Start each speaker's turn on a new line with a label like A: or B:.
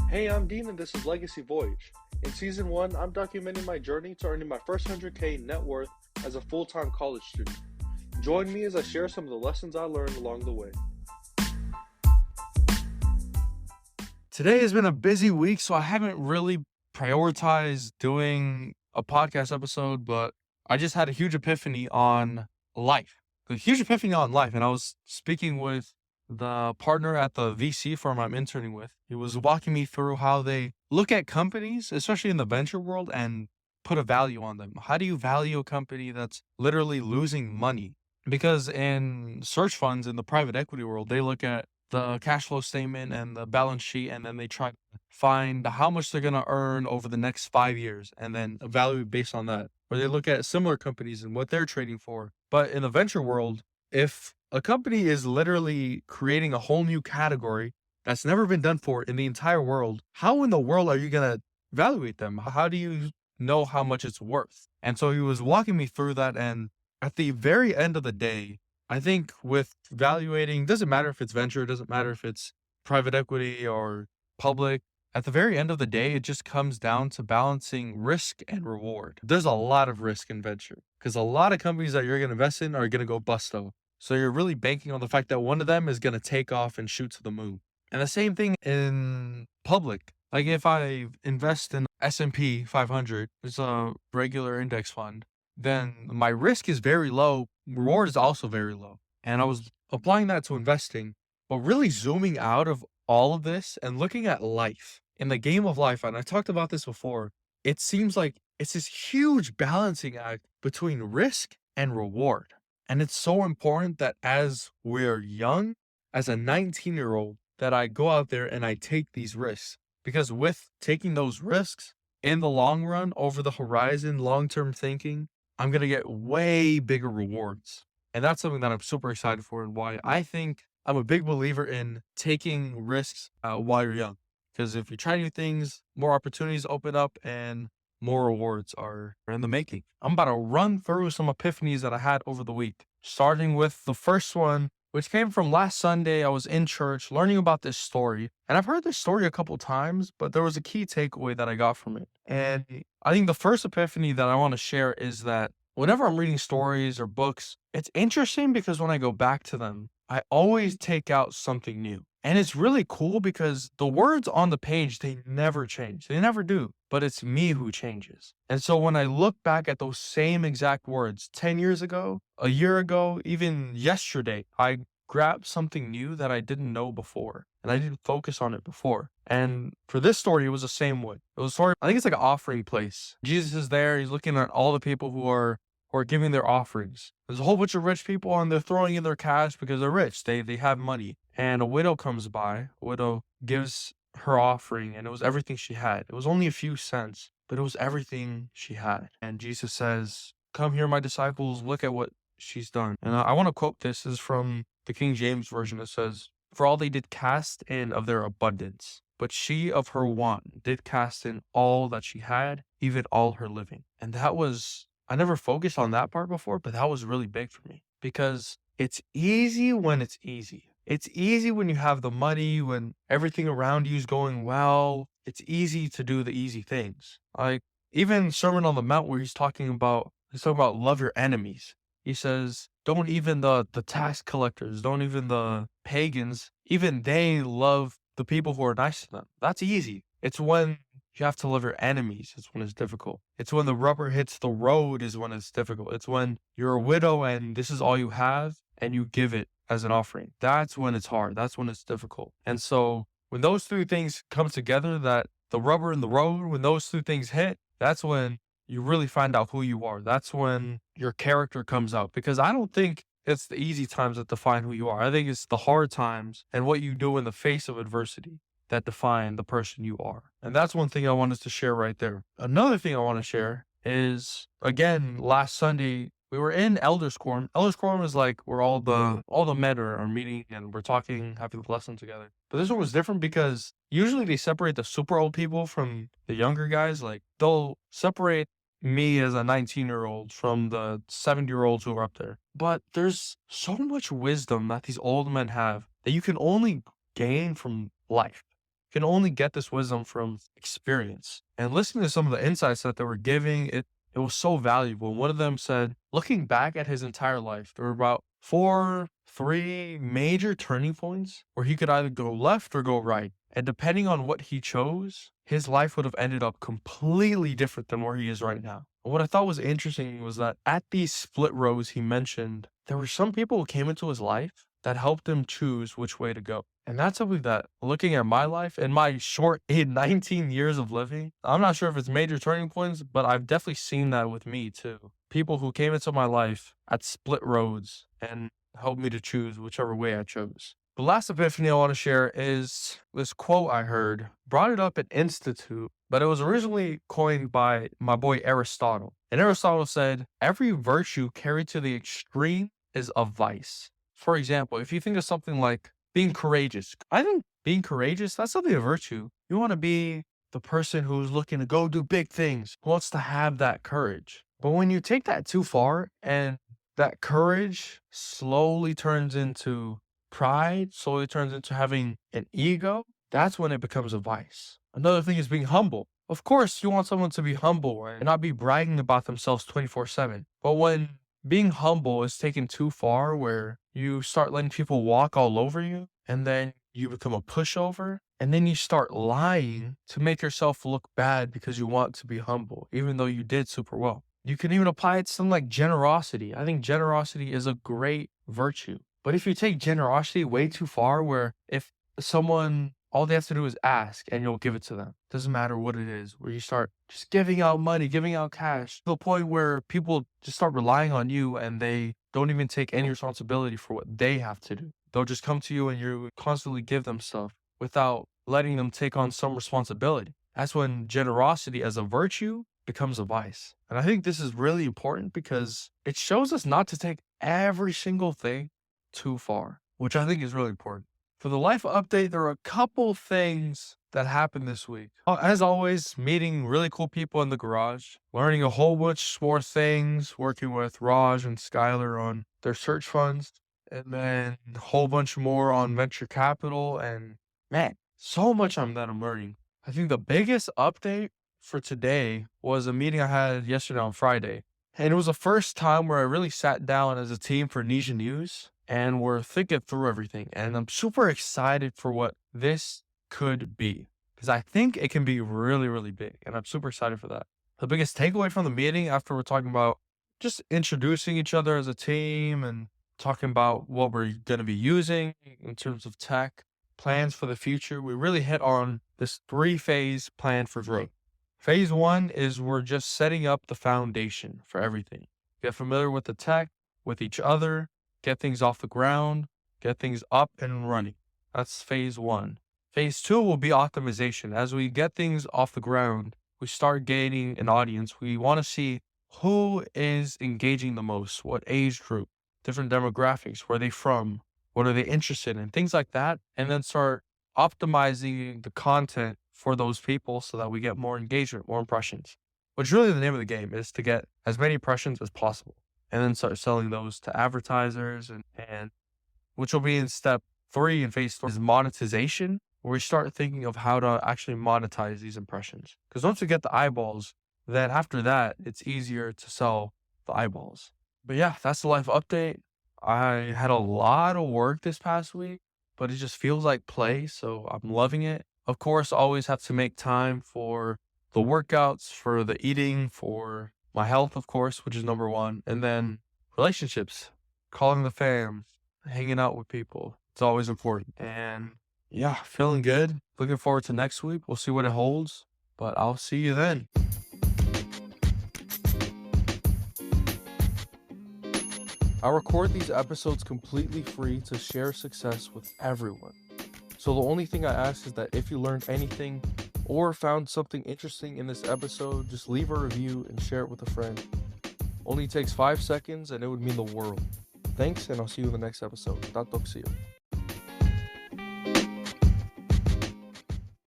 A: Hey, I'm Dean and this is Legacy Voyage. In Season 1, I'm documenting my journey to earning my first 100K net worth as a full-time college student. Join me as I share some of the lessons I learned along the way.
B: Today has been a busy week, so I haven't really prioritized doing a podcast episode, but I just had a huge epiphany on life. A huge epiphany on life. And I was speaking with the partner at the VC firm I'm interning with. He was walking me through how they look at companies, especially in the venture world, and put a value on them. How do you value a company that's literally losing money? Because in search funds in the private equity world, they look at the cash flow statement and the balance sheet, and then they try to find how much they're going to earn over the next 5 years and then evaluate based on that. Or they look at similar companies and what they're trading for. But in the venture world, if a company is literally creating a whole new category that's never been done for in the entire world, how in the world are you going to evaluate them? How do you know how much it's worth? And so he was walking me through that. And at the very end of the day, I think with valuating, doesn't matter if it's venture, doesn't matter if it's private equity or public. At the very end of the day, it just comes down to balancing risk and reward. There's a lot of risk in venture because a lot of companies that you're going to invest in are going to go busto. So you're really banking on the fact that one of them is going to take off and shoot to the moon. And the same thing in public. Like if I invest in S&P 500, it's a regular index fund, then my risk is very low. Reward is also very low. And I was applying that to investing, but really zooming out of all of this and looking at life in the game of life. And I talked about this before. It seems like it's this huge balancing act between risk and reward. And it's so important that as we're young, as a 19-year-old, that I go out there and I take these risks. Because with taking those risks in the long run, over the horizon, long-term thinking, I'm going to get way bigger rewards. And that's something that I'm super excited for and why I think I'm a big believer in taking risks while you're young. Because if you try new things, more opportunities open up and more rewards are in the making. I'm about to run through some epiphanies that I had over the week, starting with the first one, which came from last Sunday. I was in church learning about this story. And I've heard this story a couple times, but there was a key takeaway that I got from it. And I think the first epiphany that I want to share is that whenever I'm reading stories or books, it's interesting because when I go back to them, I always take out something new. And it's really cool because the words on the page, they never change. They never do. But it's me who changes. And so when I look back at those same exact words 10 years ago, a year ago, even yesterday, I grabbed something new that I didn't know before. And I didn't focus on it before. And for this story, it was the same way. It was a story, I think it's like an offering place. Jesus is there. He's looking at all the people who are giving their offerings. There's a whole bunch of rich people and they're throwing in their cash because they're rich. They have money. And a widow comes by. A widow gives her offering and it was everything she had. It was only a few cents, but it was everything she had. And Jesus says, "Come here, my disciples, look at what she's done." And I want to quote this. This is from the King James Version. It says, "For all they did cast in of their abundance, but she of her want did cast in all that she had, even all her living." And that was, I never focused on that part before, but that was really big for me because it's easy when it's easy. It's easy when you have the money, when everything around you is going well. It's easy to do the easy things. Like even Sermon on the Mount where he's talking about love your enemies. He says, don't even the tax collectors, don't even the pagans, even they love the people who are nice to them. That's easy. It's when you have to love your enemies is when it's difficult. It's when the rubber hits the road is when it's difficult. It's when you're a widow and this is all you have and you give it as an offering. That's when it's hard. That's when it's difficult. And so when those three things come together, that the rubber and the road, when those two things hit, that's when you really find out who you are. That's when your character comes out. Because I don't think it's the easy times that define who you are. I think it's the hard times and what you do in the face of adversity that define the person you are. And that's one thing I wanted to share right there. Another thing I want to share is, again, last Sunday, we were in Elders Quorum. Elders Quorum is like where all the men are meeting and we're talking, having the lesson together. But this one was different because usually they separate the super old people from the younger guys. Like they'll separate me as a 19-year-old from the 70-year-olds who are up there. But there's so much wisdom that these old men have that you can only gain from life. can only get this wisdom from experience. And listening to some of the insights that they were giving, it was so valuable. One of them said, looking back at his entire life, there were about three major turning points where he could either go left or go right. And depending on what he chose, his life would have ended up completely different than where he is right now. And what I thought was interesting was that at these split roads he mentioned, there were some people who came into his life that helped him choose which way to go. And that's something that, looking at my life and my short 19 years of living, I'm not sure if it's major turning points, but I've definitely seen that with me too. People who came into my life at split roads and helped me to choose whichever way I chose. The last epiphany I want to share is this quote I heard, brought it up at Institute, but it was originally coined by my boy Aristotle. And Aristotle said, every virtue carried to the extreme is a vice. For example, if you think of something like being courageous, I think being courageous, that's something a virtue. You want to be the person who's looking to go do big things, who wants to have that courage. But when you take that too far and that courage slowly turns into pride, slowly turns into having an ego, that's when it becomes a vice. Another thing is being humble. Of course, you want someone to be humble and not be bragging about themselves 24/7. But when being humble is taken too far where you start letting people walk all over you and then you become a pushover and then you start lying to make yourself look bad because you want to be humble, even though you did super well. You can even apply it to something like generosity. I think generosity is a great virtue. But if you take generosity way too far where if someone, all they have to do is ask and you'll give it to them. Doesn't matter what it is, where you start just giving out money, giving out cash to the point where people just start relying on you and they don't even take any responsibility for what they have to do. They'll just come to you and you constantly give them stuff without letting them take on some responsibility. That's when generosity as a virtue becomes a vice. And I think this is really important because it shows us not to take every single thing too far, which I think is really important. For the life update, there are a couple things that happened this week. As always, meeting really cool people in the garage, learning a whole bunch more things, working with Raj and Skylar on their search funds, and then a whole bunch more on venture capital. And man, so much that I'm learning. I think the biggest update for today was a meeting I had yesterday on Friday. And it was the first time where I really sat down as a team for Ninja News and we're thinking through everything. And I'm super excited for what this could be because I think it can be really, really big. And I'm super excited for that. The biggest takeaway from the meeting after we're talking about just introducing each other as a team and talking about what we're going to be using in terms of tech, plans for the future, we really hit on this 3-phase plan for growth. Phase 1 is we're just setting up the foundation for everything. Get familiar with the tech, with each other, get things off the ground, get things up and running. That's phase 1. Phase 2 will be optimization. As we get things off the ground, we start gaining an audience. We want to see who is engaging the most, what age group, different demographics, where are they from, what are they interested in, things like that, and then start optimizing the content for those people so that we get more engagement, more impressions. Which really the name of the game is to get as many impressions as possible and then start selling those to advertisers and which will be in step 3 in phase 3 is monetization, where we start thinking of how to actually monetize these impressions. Because once we get the eyeballs, then after that, it's easier to sell the eyeballs. But yeah, that's the life update. I had a lot of work this past week, but it just feels like play, so I'm loving it. Of course, always have to make time for the workouts, for the eating, for my health, of course, which is number 1. And then relationships, calling the fam, hanging out with people. It's always important. And yeah, feeling good. Looking forward to next week. We'll see what it holds, but I'll see you then. I record these episodes completely free to share success with everyone. So the only thing I ask is that if you learned anything or found something interesting in this episode, just leave a review and share it with a friend. Only takes 5 seconds and it would mean the world. Thanks, and I'll see you in the next episode. Tatok, see you.